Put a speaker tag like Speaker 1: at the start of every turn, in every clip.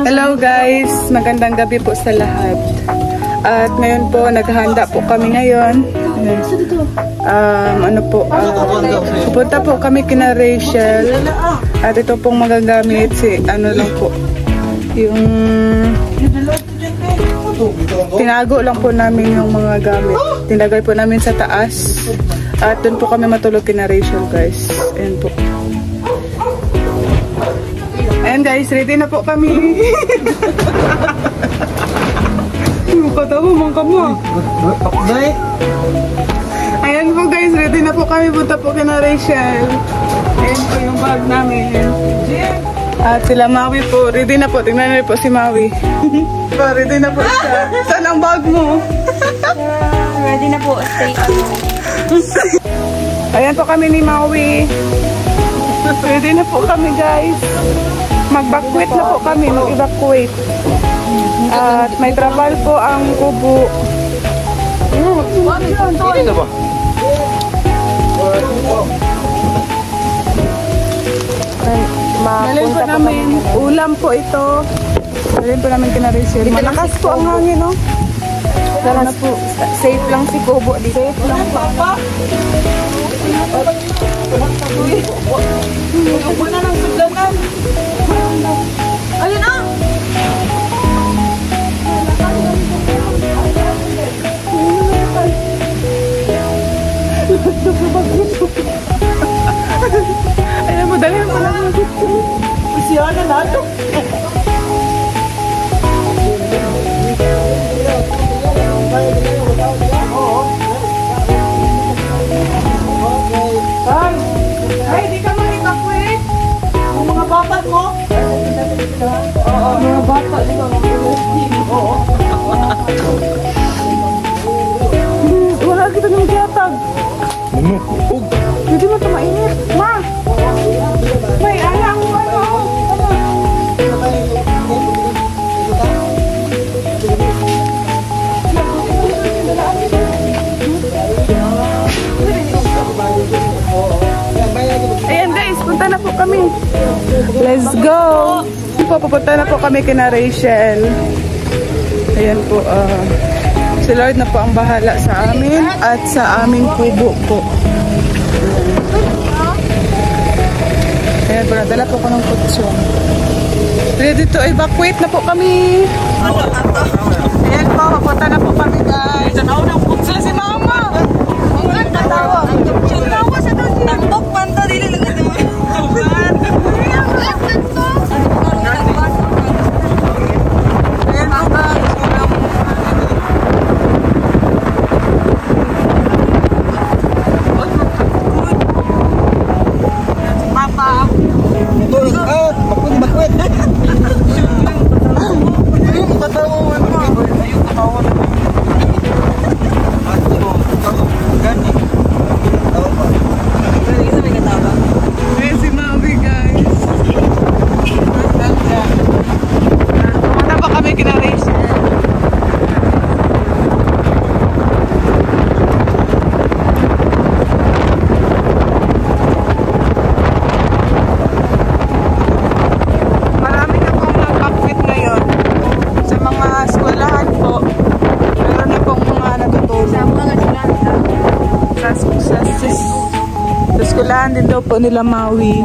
Speaker 1: Hello guys, magandang gabi po sa lahat. At ngayon po, naghahanda po kami ngayon. Pupunta po kami kina Rachel. At ito pong magagamit lang po. Yung tinago lang po namin yung mga gamit. Tinagay po namin sa taas. At doon po kami matulog kina Rachel guys. Ayan po. Ayan guys, ready na po kami. Katawa mong kamo. Ayan po guys, ready na po kami. Punta po kina Rachel. Ayan po yung bag namin. At sila Maui po, ready na po. Tingnan niyo po si Maui. Ready na po siya. Saan ang bag mo?
Speaker 2: Ready na po. Stay.
Speaker 1: Ayan po kami ni Maui. Ready na po kami guys. Mag-evacuate na po kami. Mag-evacuate. At may travel po ang kubo.
Speaker 3: Hindi ba?
Speaker 1: Dalhin po namin. Ulam po ito. Dalhin po namin kina Rachel. Malakas po ang hangin, no? Sana po. Safe lang si kubo. Safe lang po. Upo na ng suglanan. Ayun na! Ayan mo, dali mo lang. Siya na nato. Ay, di ka mag-evacuate. Ang mga bata mo? Oo, mga bata. Di ka mag-evacuate. Oo. Wala kita nang tiyatag. Hindi mo ito mainit. Ma! May anak mo ano? Ayan guys, punta na po kami. Let's go! Pupunta na po kami kina Rachel. Ayan po, si Lord na po ang bahala sa amin at sa aming kubo po. Ayan po, nadala po ko ng kutso. Ready to evacuate na po kami. Ayan po, papunta na po kami guys. Tanaw na po sila si Mama. Ang tatawa. Tanawa sa doon. Tandok man to, dili lang ito. Din daw po nila Maui.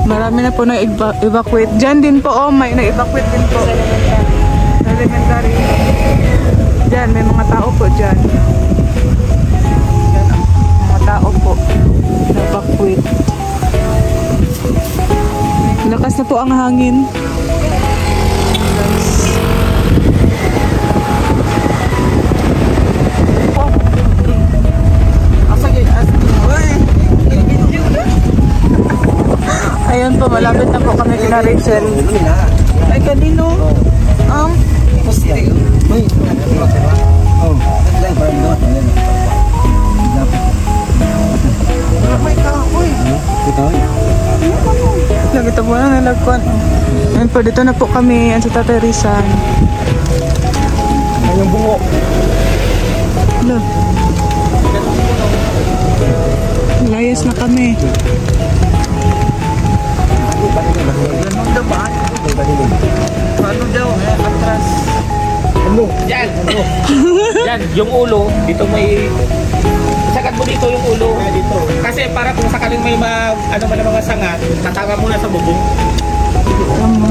Speaker 1: Marami na po na-evacuate. Diyan din po, may na-evacuate din po. Elementary. Diyan, may mga tao po dyan. Diyan, mga tao po na-evacuate. Lakas na po ang hangin. Ayun po, malapit na po kami kina Rachel. Ay, kanino? Lagita po na nalagkuan. Ayun po, dito na po kami. Yan sa Tatay Rizal. Ayun bungo. Look. Layas na kami. Ganun daw ba? Ano daw? Atras.
Speaker 3: Ano? Yan. Yan, yung ulo. Dito may... Sagat mo dito yung ulo. Dito. Kasi para kung sakaling may ano man ang mga sangat, tatama muna sa bubong.
Speaker 1: Tama.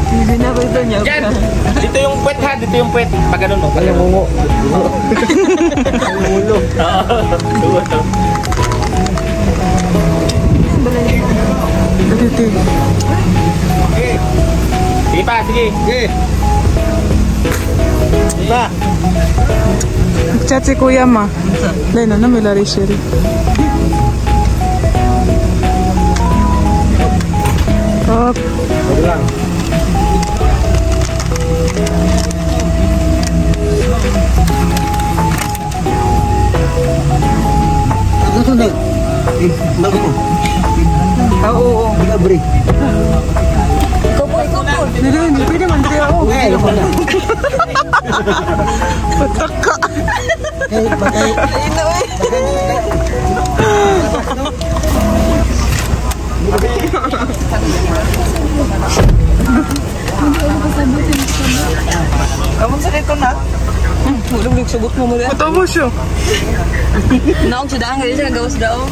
Speaker 1: Hindi na ko ito niya.
Speaker 3: Yan. Dito yung puwet ha. Dito yung puwet. Pag ganun mo. Pag ganun mo. Yung ulo. Oo.
Speaker 1: Dito.
Speaker 3: Okay. Sige pa, sige. Sige. Diba?
Speaker 1: Nag-chat si Kuya Ma. Dahil na may lari siya rin. Up.
Speaker 3: Huwag lang.
Speaker 4: Ano to na? Bago.
Speaker 1: Oo.
Speaker 4: Libre.
Speaker 2: Ikaw po.
Speaker 1: Hindi, pwede man rin ako. Pataka.
Speaker 4: Bagay.
Speaker 1: Kamu sa dito na? Hulog sabot mo muna. Matawa siya.
Speaker 2: Naong sudah ang siya nagawas daw.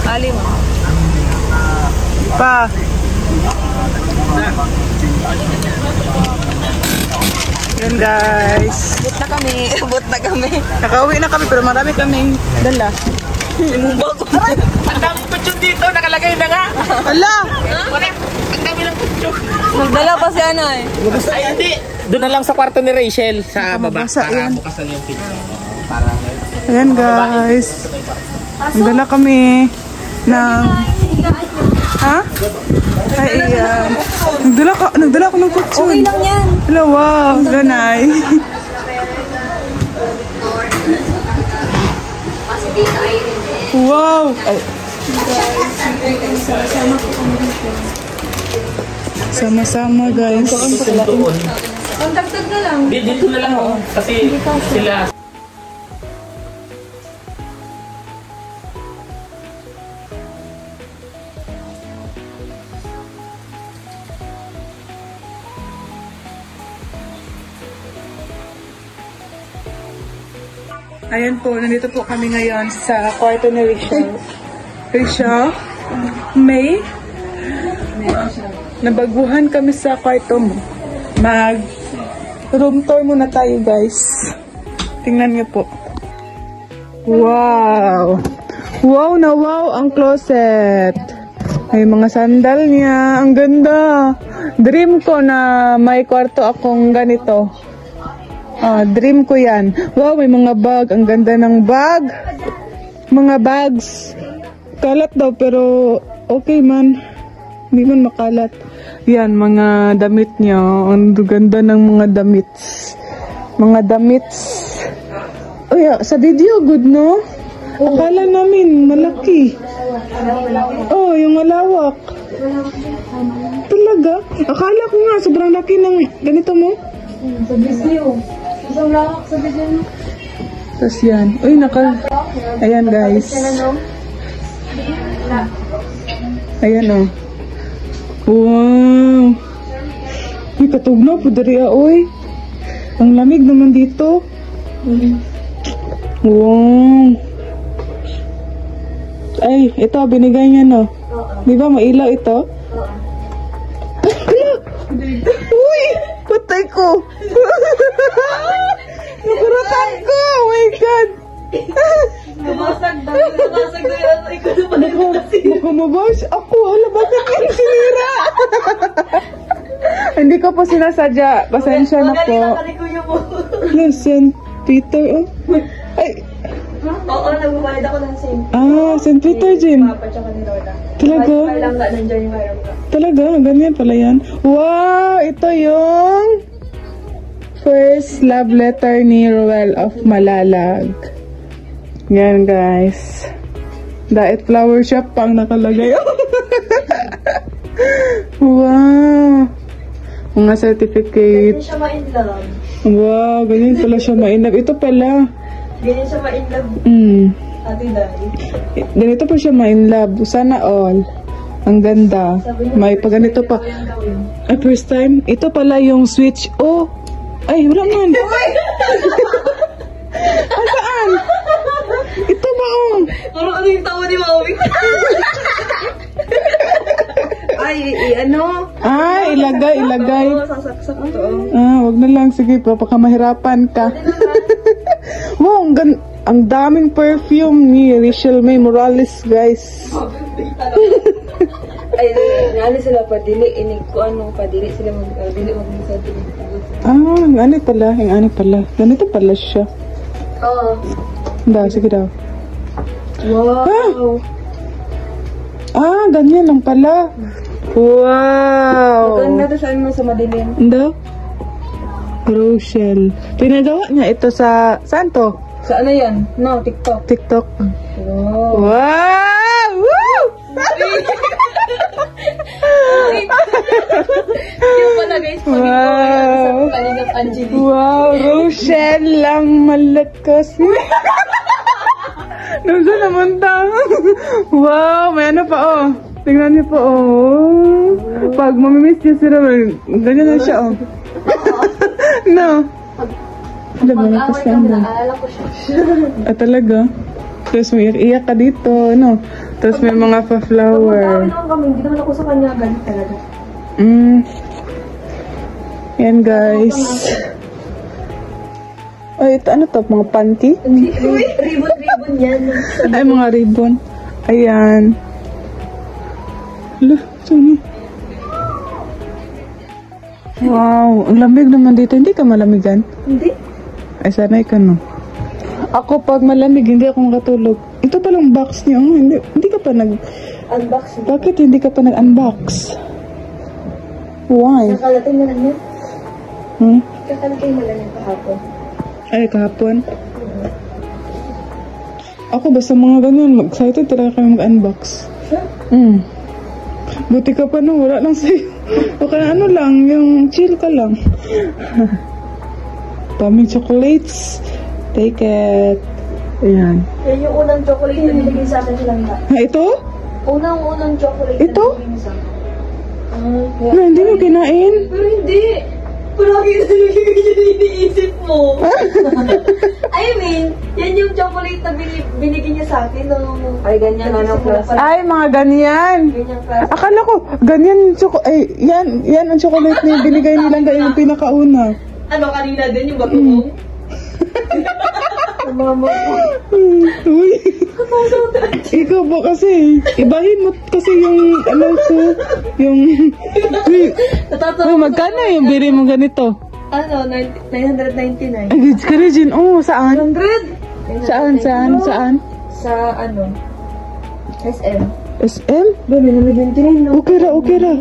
Speaker 2: Ali mo.
Speaker 1: Pa. Yan guys.
Speaker 2: Abot na kami.
Speaker 1: Nakauwi na kami pero marami kaming dala.
Speaker 2: Lumubog.
Speaker 3: Ang daming kutsyon dito. Nakalagay na nga.
Speaker 1: Hala!
Speaker 3: Wala. Ang dami lang kutsyon.
Speaker 2: Magdala pa si ano eh.
Speaker 3: Ay, hindi. Doon na lang sa kwarto ni Rachel. Sa baba.
Speaker 1: Mabasa
Speaker 3: Para
Speaker 1: yan.
Speaker 3: bukasan yung picture. Para...
Speaker 1: Ayan guys. Nagdala kami ng... Ha? Ay, iyan. Nagdala ko ng kutsun.
Speaker 2: Okay lang yan.
Speaker 1: Hello, wow. Ganay. Wow. Ay. Sama-sama guys.
Speaker 2: Ang dagdag na lang.
Speaker 3: Dito na lang ako. Kasi sila...
Speaker 1: Ayan po, nandito po kami ngayon sa kwarto ni Rachel. Rachel, May, nabaguhan kami sa kwarto mo. Mag-room tour muna tayo guys. Tingnan niyo po. Wow! Wow na wow ang closet. May mga sandal niya. Ang ganda. Dream ko na may kwarto akong ganito. Dream ko yan. Wow, may mga bag. Ang ganda ng bag. Mga bags. Kalat daw pero okay man. Hindi man makalat. Yan, mga damit niya. Ang ganda ng mga damit. Mga damit. Oh, yeah, sa video, good no? Akala namin, malaki. Oh, yung malawak. Talaga? Akala ko nga, sobrang laki ng ganito mo.
Speaker 2: Sa video. Isang lawak sa video.
Speaker 1: Tapos yan. Uy, ayan guys. Ayan o. Wow. Uy, katugnaw po dari oy. Ang lamig naman dito. Wow. Ay, ito, binigay niya no. Di ba, mailaw ito? Uy! Patay ko! Nakuratan ko! Oh my God!
Speaker 2: Nabasag daw yan. Ikaw na pala kasi.
Speaker 1: Makamabas ako. Hala, bakit yung sinira? Hindi ko po sinasadya. Pasensya na po. St. Peter, oh. Ay,
Speaker 2: Oo, nagbabayad ako ng St.
Speaker 1: St. Peter, Jim.
Speaker 2: Papa tsaka ni Lola.
Speaker 1: Talaga?
Speaker 2: Kahit lang nga nandiyan yung mayroon ka.
Speaker 1: Talaga? Ganyan pala yan. Wow! Ito yung first love letter ni Roel of Malalag. Yan, guys. Diet flower shop pang nakalagay. Wow! Mga certificate.
Speaker 2: Ganyan siya ma-inlove.
Speaker 1: Wow, ganyan pala siya ma-inlove. Ito pala.
Speaker 2: Ganyan siya ma-inlove. Ate Daddy.
Speaker 1: Ganito pa siya ma-inlove. Sana all. Ang ganda. May pag ganito pa. Ay, first time? Ito pala yung switch. Oh! Ay, wala man. Ay, saan? Ito ba, oh?
Speaker 2: Parang ano yung tawa ni Mami? Ay, ano?
Speaker 1: Ah, ilagay.
Speaker 2: Oo, sasaksak to.
Speaker 1: Ah, wag na lang. Sige, baka mahirapan ka. Wow, ang daming perfume ni Rachel May Morales, guys.
Speaker 2: Ay, nali sila padili. Inig ko ano, padili sila dili mag-isa.
Speaker 1: Ah, ano pala. Ganito pala siya.
Speaker 2: Oo.
Speaker 1: Sige daw.
Speaker 2: Wow.
Speaker 1: Ah, ganyan lang pala. Wow.
Speaker 2: Maganda to saan mo sa madilim.
Speaker 1: Ando? Rochelle. Pinagawa niya ito sa, saan to?
Speaker 2: Sa ano yan? No, TikTok.
Speaker 1: TikTok.
Speaker 2: Wow.
Speaker 1: Wow! Woo!
Speaker 2: Yung pala guys,
Speaker 1: Wow.
Speaker 2: sa Kalingap Angeline.
Speaker 1: Wow, Rochelle lang malat kasi. Nasa naman tayo. Wow, may ano pa oh. Tingnan niyo po oh. Pag mamimiss niyo si Romel, ganyan na siya oh. No.
Speaker 2: Mag-away kami, naalala ko siya.
Speaker 1: Ah, talaga? Tapos may iyak ka dito, no? Tapos may mga
Speaker 2: Mag-away
Speaker 1: pa-flower.
Speaker 2: naman kami, hindi naman ako sa kanya galit talaga.
Speaker 1: Yan guys. Ay, ito ano to? Mga panty?
Speaker 2: Ribbon yan.
Speaker 1: Ay, mga ribbon. Ayan. Hala, saan? Wow, ang lamig naman dito. Hindi ka malamigan?
Speaker 2: Hindi.
Speaker 1: Ay, sanay ka no. Ako pag malamig, hindi ako makatulog. Ito palang box niyo. Hindi ka pa
Speaker 2: Unboxing.
Speaker 1: Bakit hindi ka pa nag-unbox? Why?
Speaker 2: Nakalatin na lang yan.
Speaker 1: Hmm?
Speaker 2: Kakalatin mo lang yung kahapon.
Speaker 1: Ay, kahapon. Ako basta mga ganyan, excited talaga kayo mag-unbox. Buti ka pa no, wala lang sa'yo. O kaya ano lang, yung chill ka lang. Daming chocolates. Take it. Ayan.
Speaker 2: Yan yung unang chocolate na binigay sa akin lang ba?
Speaker 1: Ha, ito?
Speaker 2: Unang chocolate
Speaker 1: Ito?
Speaker 2: na binigay sa akin. Kaya,
Speaker 1: Ano, hindi mo kinain?
Speaker 2: pero hindi. Palagi na yung iniisip mo. I mean, yan yung chocolate na binigay niya sa akin. Ay, ganyan ano plus.
Speaker 1: Ay, mga ganyan.
Speaker 2: Ganyan plus.
Speaker 1: Akala ko, ganyan yung ay, yan ang chocolate na binigay nilang ganyan yung pinakauna.
Speaker 2: Ano kanina din yung bago mo? Mama ko.
Speaker 1: Uy. Ikaw po kasi, ibahin mo kasi yung, ano so, yung,
Speaker 2: Natatawa ko.
Speaker 1: magkano yung bili mo ganito?
Speaker 2: Ano, 999.
Speaker 1: Ay, goods ka rin, Jin. Oh, saan?
Speaker 2: 100?
Speaker 1: Saan?
Speaker 2: Sa ano? SM.
Speaker 1: SM?
Speaker 2: Dami na may 29 no?
Speaker 1: Okay ra.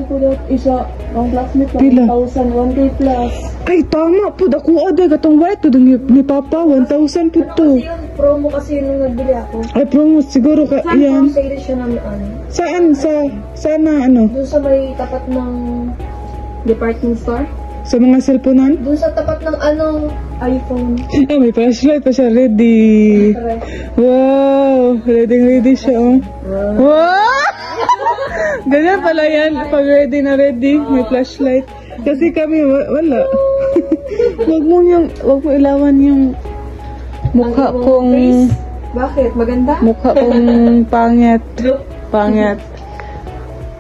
Speaker 2: Isa, ang classmate ko,
Speaker 1: Pila?
Speaker 2: 1,000, 1K plus.
Speaker 1: Ay, tama po. Dako aday. Katong white po. Ni Papa, 1,000 po to.
Speaker 2: Kasi yun, promo kasi yun nung nagbili ako.
Speaker 1: Ay, promo. Siguro ka,
Speaker 2: Saan
Speaker 1: yan.
Speaker 2: po sale siya ng ano?
Speaker 1: Saan? Sana, ano?
Speaker 2: Doon sa may tapat ng department store?
Speaker 1: Sa mga cellphone
Speaker 2: Doon sa tapat ng ano, iPhone.
Speaker 1: Ah, may flashlight pa siya. Ready. Wow. Ready siya, oh. Wow! Ganyan pala yan. Pag ready na ready, may flashlight. Kasi kami, wala. Wag mo ilawan yung mukha
Speaker 2: Ang
Speaker 1: kong,
Speaker 2: face? Bakit? Maganda?
Speaker 1: mukha kong pangit. Pangit.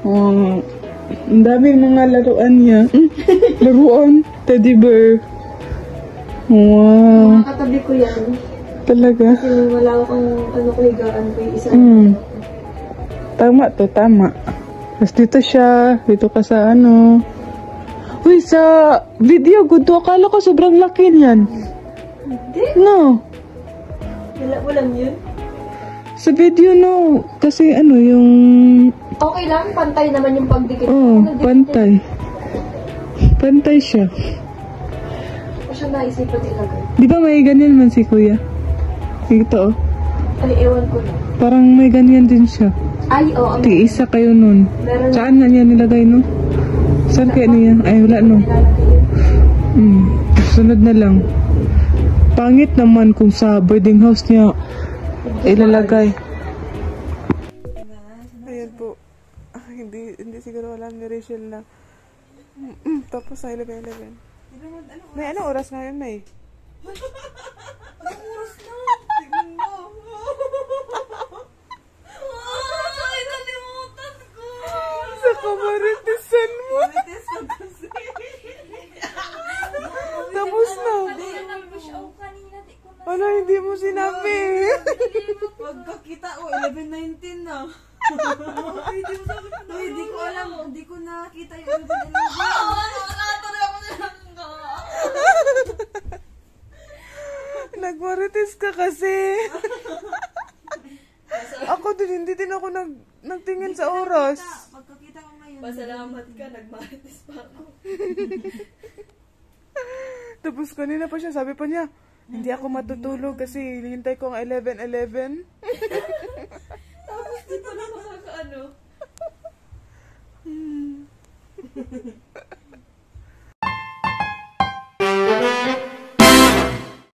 Speaker 1: Ang daming mga laruan niya. Laruan. Teddy bear. Wow.
Speaker 2: Mga katabi ko yan.
Speaker 1: Talaga.
Speaker 2: Kasi wala akong ano ko higaan ko yung isa.
Speaker 1: Tama to, tama. Tapos dito siya. Dito ka sa ano. Uy, sa video, good to. Akala ko sobrang laki niyan.
Speaker 2: Hindi.
Speaker 1: No.
Speaker 2: Walang yun.
Speaker 1: Sa video, no. Kasi ano, yung...
Speaker 2: Okay lang, pantay naman yung pagdikit.
Speaker 1: Oh,
Speaker 2: Ano, dikit-
Speaker 1: pantay. Pantay siya.
Speaker 2: Ko siya naisipan ilagay.
Speaker 1: Di ba may ganyan man si kuya? Ito, oh.
Speaker 2: Ay, ewan ko na.
Speaker 1: Parang may ganyan din siya.
Speaker 2: Ay, oo.
Speaker 1: Tig-isa kayo nun.
Speaker 2: Meron na
Speaker 1: Saan nga niya nilagay, no? Saan kaya niya? Ay, wala, no?
Speaker 2: nilalagay yun.
Speaker 1: Sunod na lang. Pangit naman kung sa boarding house niya ilalagay. Ayan po. Hindi siguro alam ni Rachel na Tapos sa 11:11. May anong oras ngayon, May?
Speaker 2: Anong oras na? Tignan mo. Ay, nalimutan ko.
Speaker 1: Sa kamaritisan mo.
Speaker 2: Marites ko kasi.
Speaker 1: Tapos na.
Speaker 2: Nag-push out kanina. Di ko na.
Speaker 1: Ano, hindi mo sinabi.
Speaker 2: Pagkakita ko, 11:19 na. Hindi ko alam. Hindi ko nakita yung 11:11.
Speaker 1: Nagmarites ka kasi. Ako din, hindi din ako nagtingin sa oras.
Speaker 2: Pagkakita ko ngayon. Pasalamat ka, nagmarites pa ako.
Speaker 1: Tapos kanina pa siya, sabi pa niya, hindi ako matutulog kasi hinihintay ko ang 11:11.
Speaker 2: Tapos di pa na makakaano.